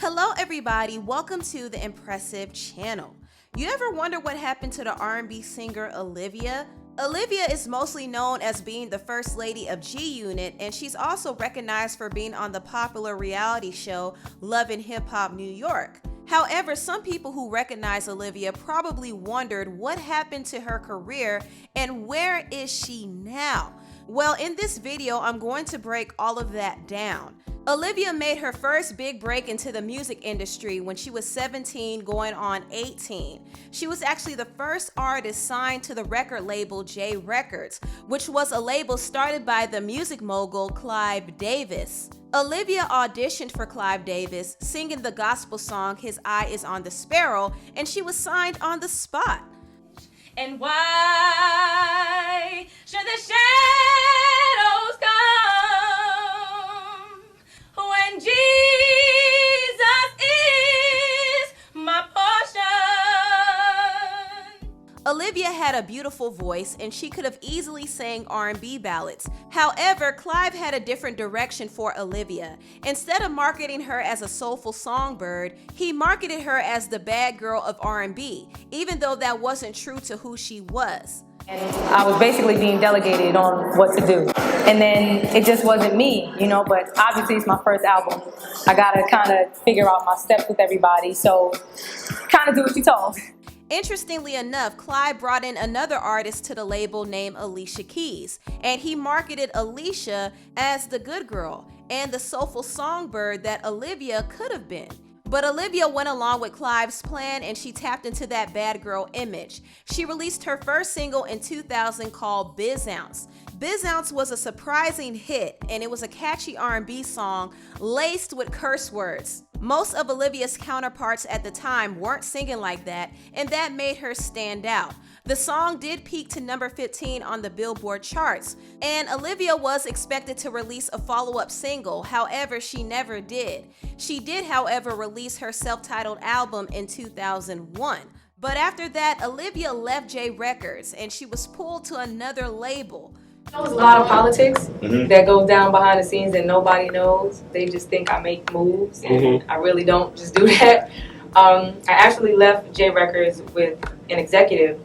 Hello everybody, welcome to the Empressive channel. You ever wonder what happened to the R&B singer Olivia? Olivia is mostly known as being the first lady of GUnit, and she's also recognized for being on the popular reality show Love and Hip Hop New York. However, some people who recognize Olivia probably wondered what happened to her career and where is she now? Well, in this video, I'm going to break all of that down. Olivia made her first big break into the music industry when she was 17 going on 18. She was actually the first artist signed to the record label J Records, which was a label started by the music mogul Clive Davis. Olivia auditioned for Clive Davis, singing the gospel song His Eye is on the Sparrow, and she was signed on the spot. And why should the shadows come when Jesus is my portion? Olivia had a beautiful voice and she could have easily sang R&B ballads. However, Clive had a different direction for Olivia. Instead of marketing her as a soulful songbird, he marketed her as the bad girl of R&B, even though that wasn't true to who she was. And I was basically being delegated on what to do. And then it just wasn't me, but obviously it's my first album. I gotta kind of figure out my steps with everybody, so kind of do what you're told. Interestingly enough, Clive brought in another artist to the label named Alicia Keys, and he marketed Alicia as the good girl and the soulful songbird that Olivia could have been. But Olivia went along with Clive's plan and she tapped into that bad girl image. She released her first single in 2000 called Biz Ounce. Biz Ounce was a surprising hit and it was a catchy R&B song laced with curse words. Most of Olivia's counterparts at the time weren't singing like that, and that made her stand out. The song did peak to number 15 on the Billboard charts, and Olivia was expected to release a follow-up single, however, she never did. She did, however, release her self-titled album in 2001. But after that, Olivia left J Records, and she was pulled to another label. There's a lot of politics that goes down behind the scenes that nobody knows. They just think I make moves, and I really don't just do that. I actually left J Records with an executive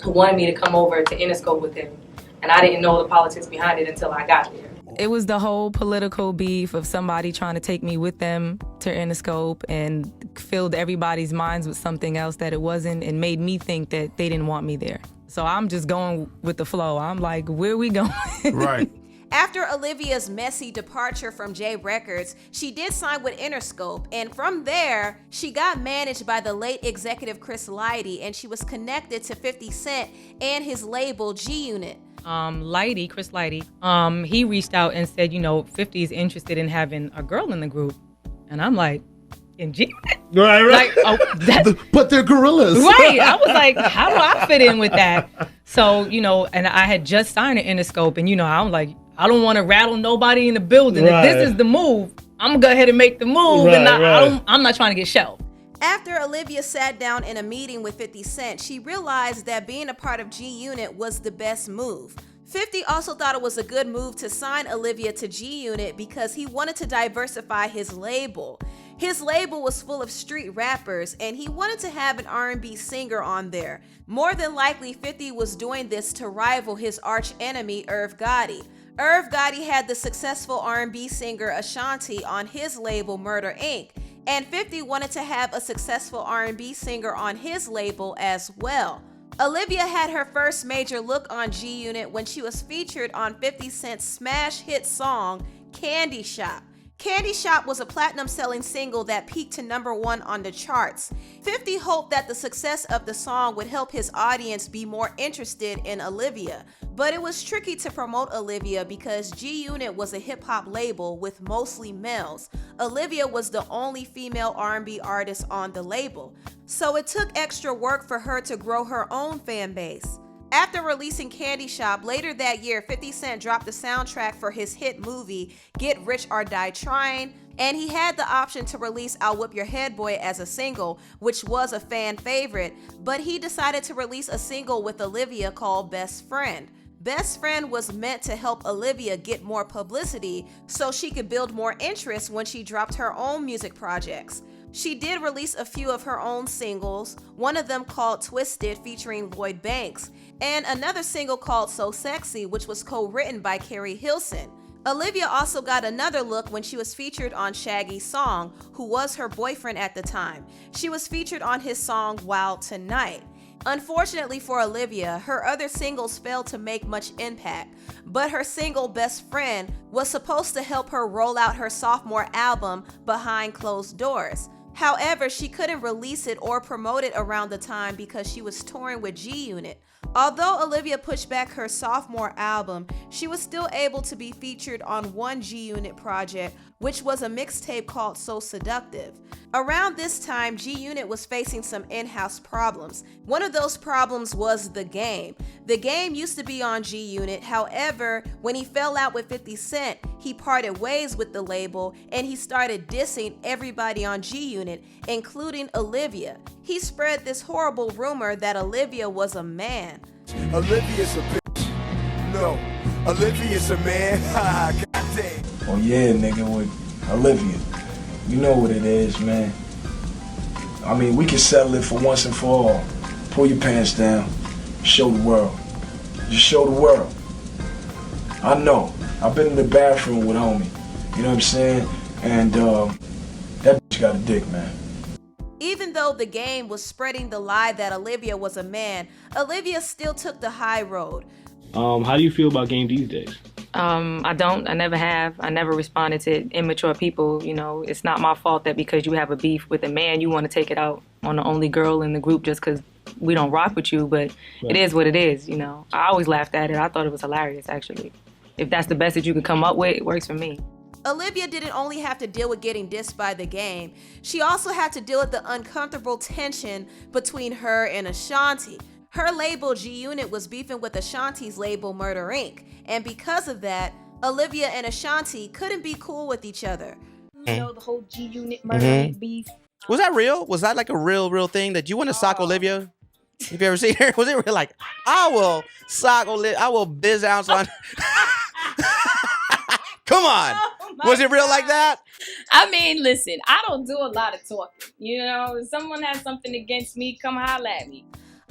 who wanted me to come over to Interscope with him, and I didn't know the politics behind it until I got there. It was the whole political beef of somebody trying to take me with them to Interscope and filled everybody's minds with something else that it wasn't and made me think that they didn't want me there. So I'm just going with the flow. I'm like, where are we going? Right. After Olivia's messy departure from J Records, she did sign with Interscope, and from there, she got managed by the late executive Chris Lighty, and she was connected to 50 Cent and his label GUnit. Chris Lighty, he reached out and said, 50 is interested in having a girl in the group. And I'm like, in GUnit? Right. Like, But they're gorillas. Right. I was like, how do I fit in with that? So, and I had just signed an Interscope, and, I'm like, I don't want to rattle nobody in the building. Right. If this is the move, I'm going to go ahead and make the move, and I'm not trying to get shelved. After Olivia sat down in a meeting with 50 Cent, she realized that being a part of GUnit was the best move. 50 also thought it was a good move to sign Olivia to GUnit because he wanted to diversify his label. His label was full of street rappers and he wanted to have an R&B singer on there. More than likely, 50 was doing this to rival his arch enemy, Irv Gotti. Irv Gotti had the successful R&B singer Ashanti on his label Murder Inc., and 50 wanted to have a successful R&B singer on his label as well. Olivia had her first major look on GUnit when she was featured on 50 Cent's smash hit song, Candy Shop. Candy Shop was a platinum-selling single that peaked to number 1 on the charts. 50 hoped that the success of the song would help his audience be more interested in Olivia, but it was tricky to promote Olivia because GUnit was a hip-hop label with mostly males. Olivia was the only female R&B artist on the label, so it took extra work for her to grow her own fan base. After releasing Candy Shop, later that year, 50 Cent dropped the soundtrack for his hit movie, Get Rich or Die Trying, and he had the option to release I'll Whip Your Head Boy as a single, which was a fan favorite, but he decided to release a single with Olivia called Best Friend. Best Friend was meant to help Olivia get more publicity so she could build more interest when she dropped her own music projects. She did release a few of her own singles, one of them called Twisted featuring Lloyd Banks, and another single called So Sexy, which was co-written by Carrie Hilson. Olivia also got another look when she was featured on Shaggy's song, who was her boyfriend at the time. She was featured on his song Wild Tonight. Unfortunately for Olivia, her other singles failed to make much impact, but her single Best Friend was supposed to help her roll out her sophomore album Behind Closed Doors. However, she couldn't release it or promote it around the time because she was touring with GUnit. Although Olivia pushed back her sophomore album, she was still able to be featured on one GUnit project, which was a mixtape called So Seductive. Around this time, GUnit was facing some in-house problems. One of those problems was The Game. The Game used to be on GUnit, however, when he fell out with 50 Cent, he parted ways with the label and he started dissing everybody on GUnit, including Olivia. He spread this horrible rumor that Olivia was a man. Olivia's a bitch. No, Olivia's a man. Goddamn. Oh yeah, nigga, with Olivia. You know what it is, man. I mean, we can settle it for once and for all. Pull your pants down. Show the world. Just show the world. I know. I've been in the bathroom with homie. You know what I'm saying? And that bitch got a dick, man. Even though The Game was spreading the lie that Olivia was a man, Olivia still took the high road. How do you feel about Game these days? I don't. I never have. I never responded to immature people. You know, it's not my fault that because you have a beef with a man, you want to take it out on the only girl in the group just because we don't rock with you. But It is what it is, you know. I always laughed at it. I thought it was hilarious, actually. If that's the best that you could come up with, it works for me. Olivia didn't only have to deal with getting dissed by The Game, she also had to deal with the uncomfortable tension between her and Ashanti. Her label GUnit was beefing with Ashanti's label Murder Inc., and because of that, Olivia and Ashanti couldn't be cool with each other. You know, the whole GUnit Murder Inc. beef. Was that real? Was that like a real thing that you want to sock Olivia? Have you ever seen her? Was it real? Like, I will sock Olivia, I will biz out on. Come on. Was it real like that? I mean, listen, I don't do a lot of talking. You know, if someone has something against me, come holler at me.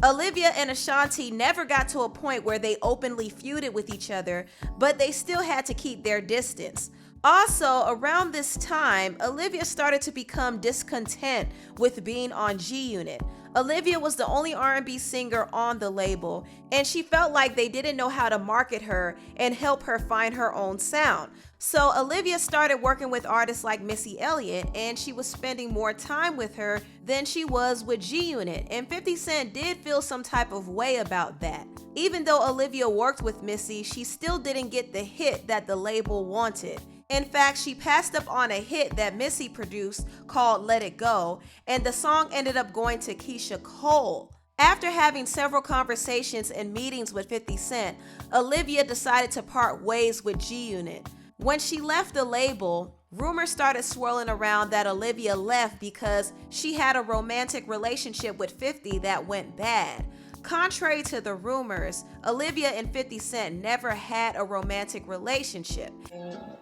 Olivia and Ashanti never got to a point where they openly feuded with each other, but they still had to keep their distance. Also, around this time, Olivia started to become discontent with being on GUnit. Olivia was the only R&B singer on the label, and she felt like they didn't know how to market her and help her find her own sound. So Olivia started working with artists like Missy Elliott, and she was spending more time with her than she was with GUnit, and 50 Cent did feel some type of way about that. Even though Olivia worked with Missy, she still didn't get the hit that the label wanted. In fact, she passed up on a hit that Missy produced called Let It Go, and the song ended up going to Keisha Cole. After having several conversations and meetings with 50 Cent, Olivia decided to part ways with GUnit. When she left the label, rumors started swirling around that Olivia left because she had a romantic relationship with 50 that went bad. Contrary to the rumors, Olivia and 50 Cent never had a romantic relationship.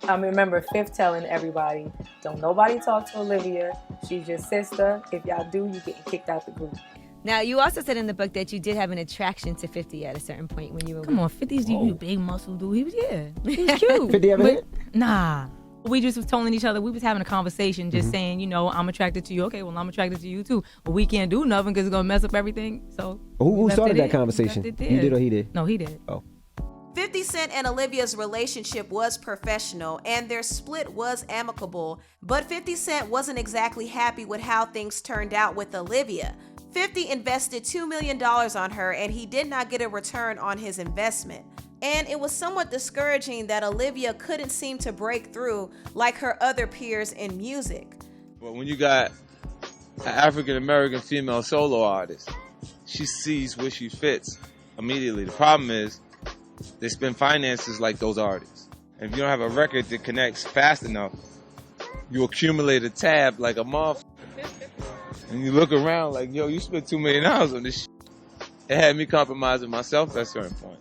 I remember Fifth telling everybody, don't nobody talk to Olivia. She's your sister. If y'all do, you getting kicked out the group. Now, you also said in the book that you did have an attraction to 50 at a certain point when you were... Come on, 50's you big muscle dude. He was, he was cute. 50 ever hit? Nah. We just was telling each other, we was having a conversation, just saying, you know, I'm attracted to you. Okay, well, I'm attracted to you too. But we can't do nothing because it's going to mess up everything. So who started that conversation? You did or he did? No, he did. Oh. 50 Cent and Olivia's relationship was professional and their split was amicable, but 50 Cent wasn't exactly happy with how things turned out with Olivia. 50 invested $2 million on her and he did not get a return on his investment. And it was somewhat discouraging that Olivia couldn't seem to break through like her other peers in music. But when you got an African-American female solo artist, she sees where she fits immediately. The problem is they spend finances like those artists. And if you don't have a record that connects fast enough, you accumulate a tab like a motherfucker. And you look around like, yo, you spent $2 million on this shit. It had me compromising myself at a certain point.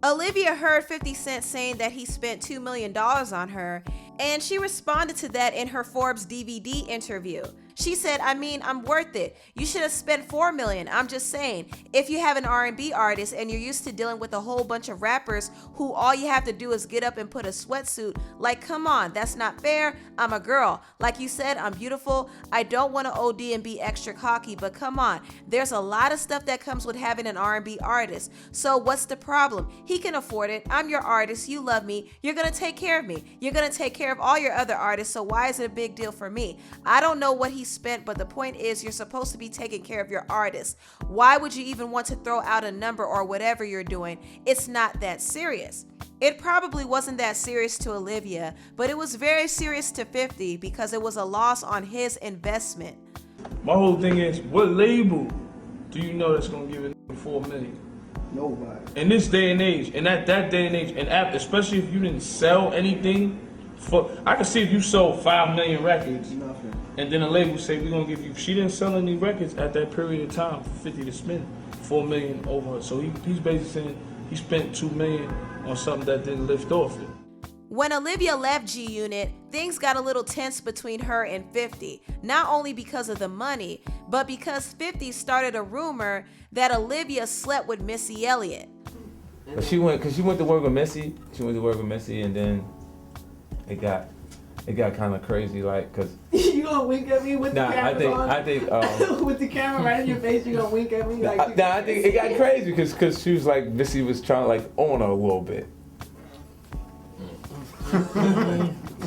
Olivia heard 50 Cent saying that he spent $2 million on her, and she responded to that in her Forbes DVD interview. She said, I mean, I'm worth it. You should have spent $4 million. I'm just saying, if you have an R&B artist and you're used to dealing with a whole bunch of rappers who all you have to do is get up and put a sweatsuit, like, come on, that's not fair. I'm a girl. Like you said, I'm beautiful. I don't want to OD and be extra cocky, but come on. There's a lot of stuff that comes with having an R&B artist. So what's the problem? He can afford it. I'm your artist. You love me. You're going to take care of me. You're going to take care of all your other artists. So why is it a big deal for me? I don't know what he spent, but the point is you're supposed to be taking care of your artists. Why would you even want to throw out a number or whatever you're doing? It's not that serious. It probably wasn't that serious to Olivia, but it was very serious to 50 because it was a loss on his investment. My whole thing is, what label do you know that's gonna give it $4 million? Nobody. In this day and age, and at that day and age, and after, especially if you didn't sell anything, I can see if you sold 5 million records. Nothing. And then a label say we're gonna give you. She didn't sell any records at that period of time for 50 to spend $4 million over her. So he's basically saying he spent $2 million on something that didn't lift off it. When Olivia left GUnit, things got a little tense between her and 50, not only because of the money, but because 50 started a rumor that Olivia slept with Missy Elliott. But she went to work with Missy. She went to work with Missy, and then it got kind of crazy, like, cause. You gonna wink at me with the camera I think with the camera right in your face, you gonna wink at me like. I think it got crazy because she was like, Missy was trying to like own her a little bit.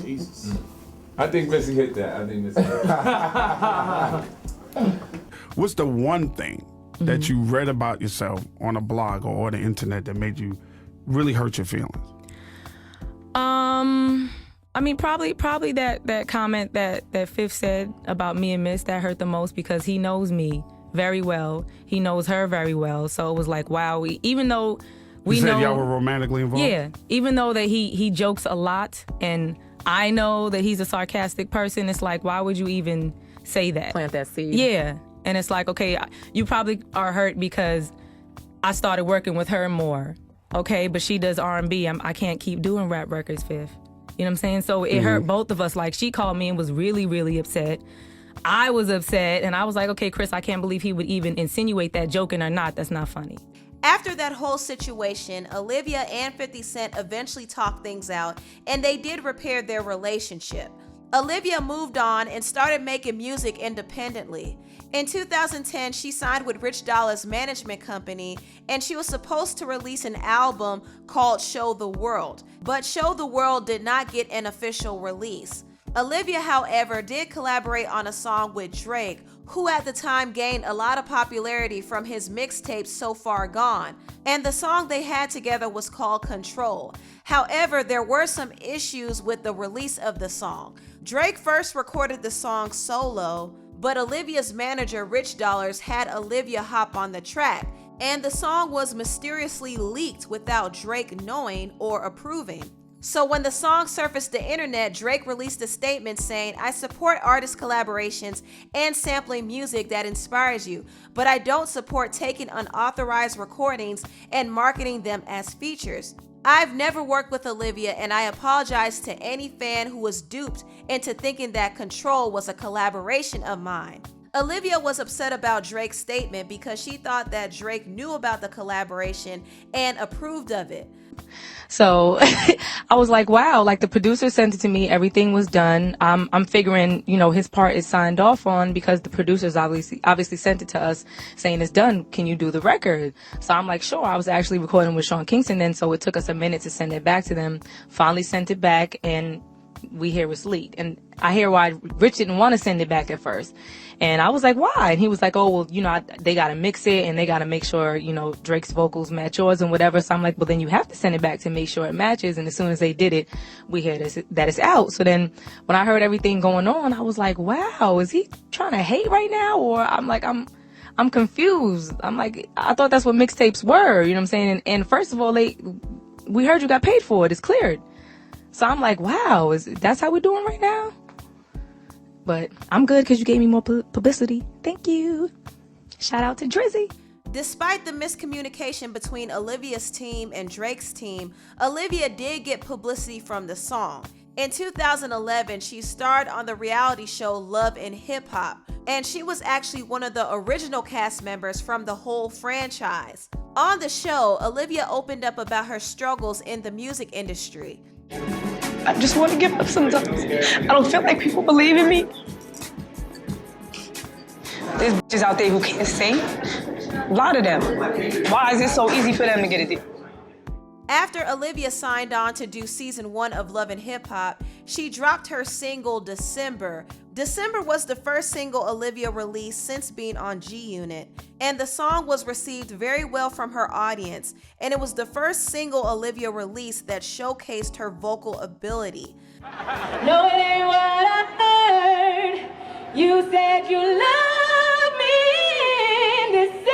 Jesus. I think Missy hit that. What's the one thing that you read about yourself on a blog or the internet that made you really hurt your feelings? I mean, probably that comment that Fifth said about me and Miss, that hurt the most because he knows me very well. He knows her very well. So it was like, wow, even though we know y'all were romantically involved? Yeah, even though that he jokes a lot and I know that he's a sarcastic person, it's like, why would you even say that? Plant that seed. Yeah, and it's like, okay, you probably are hurt because I started working with her more. Okay, but she does R&B. I can't keep doing rap records, Fifth. You know what I'm saying? So it hurt both of us. Like, she called me and was really, really upset. I was upset, and I was like, okay, Chris, I can't believe he would even insinuate that, joking or not. That's not funny. After that whole situation, Olivia and 50 Cent eventually talked things out, and they did repair their relationship. Olivia moved on and started making music independently. In 2010, she signed with Rich Dollaz's management company, and she was supposed to release an album called Show the World, but Show the World did not get an official release. Olivia, however, did collaborate on a song with Drake, who at the time gained a lot of popularity from his mixtape So Far Gone, and the song they had together was called Control. However, there were some issues with the release of the song. Drake first recorded the song solo, but Olivia's manager, Rich Dollaz, had Olivia hop on the track, and the song was mysteriously leaked without Drake knowing or approving. So when the song surfaced the internet, Drake released a statement saying, I support artist collaborations and sampling music that inspires you, but I don't support taking unauthorized recordings and marketing them as features. I've never worked with Olivia, and I apologize to any fan who was duped into thinking that Control was a collaboration of mine. Olivia was upset about Drake's statement because she thought that Drake knew about the collaboration and approved of it. So I was like, wow, like the producer sent it to me. Everything was done. I'm figuring, his part is signed off on because the producers obviously sent it to us saying it's done. Can you do the record? So I'm like, sure. I was actually recording with Sean Kingston then. So it took us a minute to send it back to them. Finally sent it back, and we hear it's leaked. And I hear why Rich didn't want to send it back at first. And I was like, why? And he was like, oh, well, they got to mix it and they got to make sure, Drake's vocals match yours and whatever. So I'm like, well, then you have to send it back to make sure it matches. And as soon as they did it, we hear that it's out. So then when I heard everything going on, I was like, wow, is he trying to hate right now? Or I'm confused. I'm like, I thought that's what mixtapes were. You know what I'm saying? And first of all, we heard you got paid for it. It's cleared. So I'm like, wow, that's how we're doing right now? But I'm good because you gave me more publicity. Thank you. Shout out to Drizzy. Despite the miscommunication between Olivia's team and Drake's team, Olivia did get publicity from the song. In 2011, she starred on the reality show Love and Hip Hop, and she was actually one of the original cast members from the whole franchise. On the show, Olivia opened up about her struggles in the music industry. I just want to give up sometimes. I don't feel like people believe in me. There's bitches out there who can't sing. A lot of them. Why is it so easy for them to get a deal? After Olivia signed on to do season 1 of Love and Hip Hop, she dropped her single December. December was the first single Olivia released since being on GUnit, and the song was received very well from her audience, and it was the first single Olivia released that showcased her vocal ability. No, it ain't what I heard. You said you love me in December.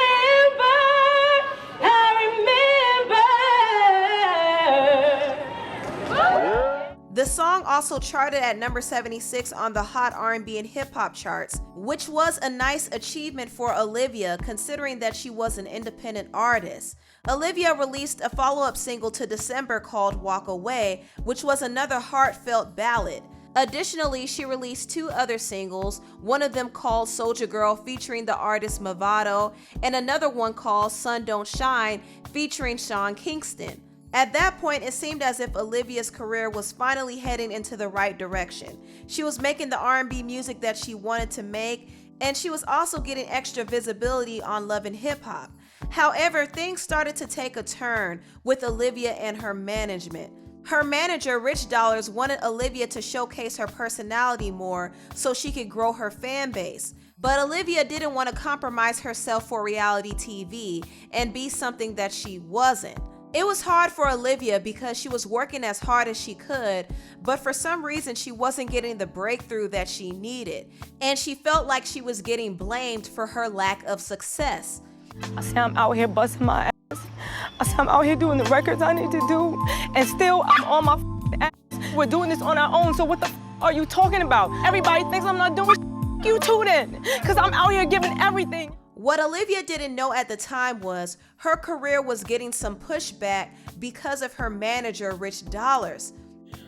The song also charted at number 76 on the Hot R&B and Hip Hop charts, which was a nice achievement for Olivia considering that she was an independent artist. Olivia released a follow-up single to December called Walk Away, which was another heartfelt ballad. Additionally, she released 2 other singles, one of them called Soulja Girl featuring the artist Mavado, and another one called Sun Don't Shine featuring Sean Kingston. At that point, it seemed as if Olivia's career was finally heading into the right direction. She was making the R&B music that she wanted to make, and she was also getting extra visibility on Love and Hip Hop. However, things started to take a turn with Olivia and her management. Her manager, Rich Dollars, wanted Olivia to showcase her personality more so she could grow her fan base. But Olivia didn't want to compromise herself for reality TV and be something that she wasn't. It was hard for Olivia because she was working as hard as she could, but for some reason she wasn't getting the breakthrough that she needed, and she felt like she was getting blamed for her lack of success. I say I'm out here busting my ass. I say I'm out here doing the records I need to do, and still I'm on my ass. We're doing this on our own, so what the are you talking about? Everybody thinks I'm not doing you too then, because I'm out here giving everything. What Olivia didn't know at the time was her career was getting some pushback because of her manager, Rich Dollars.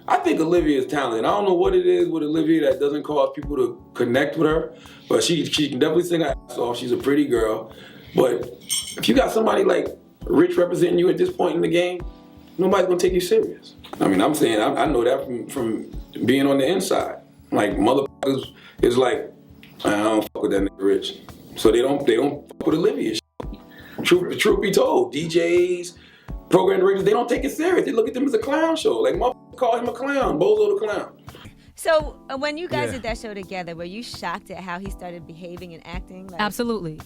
I think Olivia is talented. I don't know what it is with Olivia that doesn't cause people to connect with her, but she can definitely sing her ass off. She's a pretty girl. But if you got somebody like Rich representing you at this point in the game, nobody's gonna take you serious. I mean, I'm saying, I know that from being on the inside. Like, motherfuckers is like, I don't fuck with that nigga Rich. So they don't fuck with Olivia. Truth be told, DJs, program directors, they don't take it serious. They look at them as a clown show. Like, motherfuckers call him a clown, Bozo the clown. So when you guys did that show together, were you shocked at how he started behaving and acting? Like, absolutely,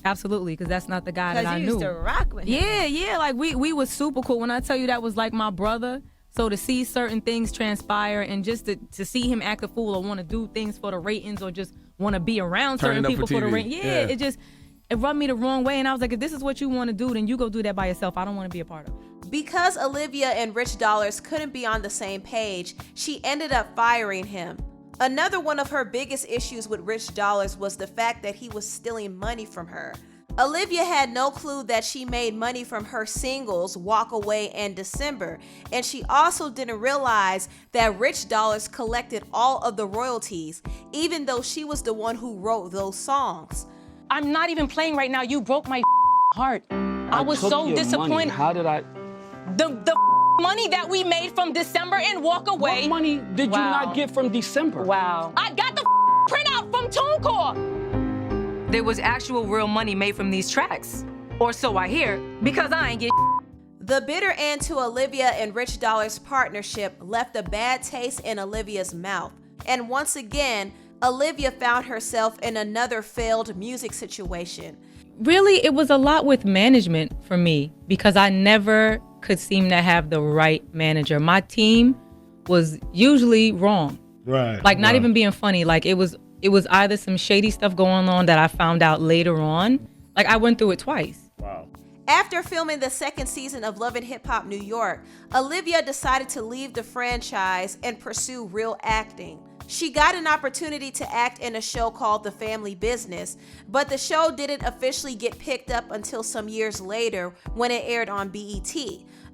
because that's not the guy that I knew. Because you used to rock with him. Yeah, like we was super cool. When I tell you that was like my brother, so to see certain things transpire and just to see him act a fool or want to do things for the ratings or just want to be around certain people for the ratings, it rubbed me the wrong way. And I was like, if this is what you want to do, then you go do that by yourself. I don't want to be a part of it. Because Olivia and Rich Dollars couldn't be on the same page, she ended up firing him. Another one of her biggest issues with Rich Dollars was the fact that he was stealing money from her. Olivia had no clue that she made money from her singles, Walk Away and December, and she also didn't realize that Rich Dollars collected all of the royalties, even though she was the one who wrote those songs. I'm not even playing right now. You broke my heart. I was so disappointed. Money. How did I? The money that we made from December and Walk Away. What money did you not get from December? Wow. I got the printout from TuneCore. There was actual real money made from these tracks, or so I hear, because I ain't get. The bitter end to Olivia and Rich Dollars' partnership left a bad taste in Olivia's mouth, and once again, Olivia found herself in another failed music situation. Really, it was a lot with management for me because I never could seem to have the right manager. My team was usually wrong. Right. Like not even being funny. Like it was either some shady stuff going on that I found out later on. Like I went through it twice. Wow. After filming the second season of Love and Hip Hop New York, Olivia decided to leave the franchise and pursue real acting. She got an opportunity to act in a show called The Family Business, but the show didn't officially get picked up until some years later when it aired on BET.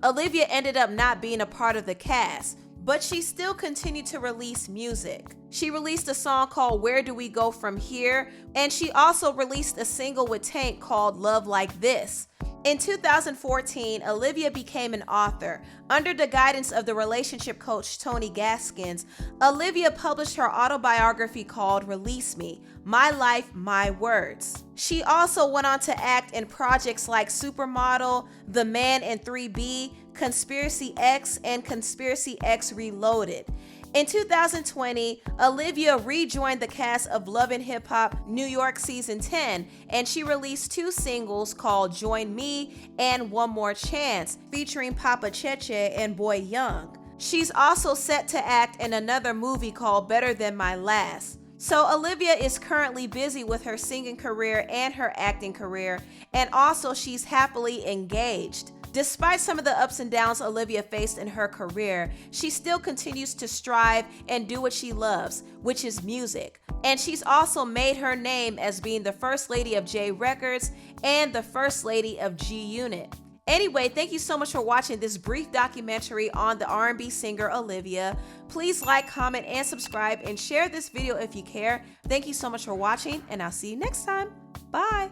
Olivia ended up not being a part of the cast, but she still continued to release music. She released a song called Where Do We Go From Here, and she also released a single with Tank called Love Like This. In 2014, Olivia became an author. Under the guidance of the relationship coach Tony Gaskins, Olivia published her autobiography called Release Me, My Life, My Words. She also went on to act in projects like Supermodel, The Man in 3B, Conspiracy X, and Conspiracy X Reloaded. In 2020, Olivia rejoined the cast of Love and Hip Hop New York Season 10, and she released 2 singles called Join Me and One More Chance, featuring Papa Cheche and Boy Young. She's also set to act in another movie called Better Than My Last. So Olivia is currently busy with her singing career and her acting career, and also she's happily engaged. Despite some of the ups and downs Olivia faced in her career, she still continues to strive and do what she loves, which is music. And she's also made her name as being the First Lady of J Records and the First Lady of GUnit. Anyway, thank you so much for watching this brief documentary on the R&B singer Olivia. Please like, comment, and subscribe, and share this video if you care. Thank you so much for watching, and I'll see you next time. Bye.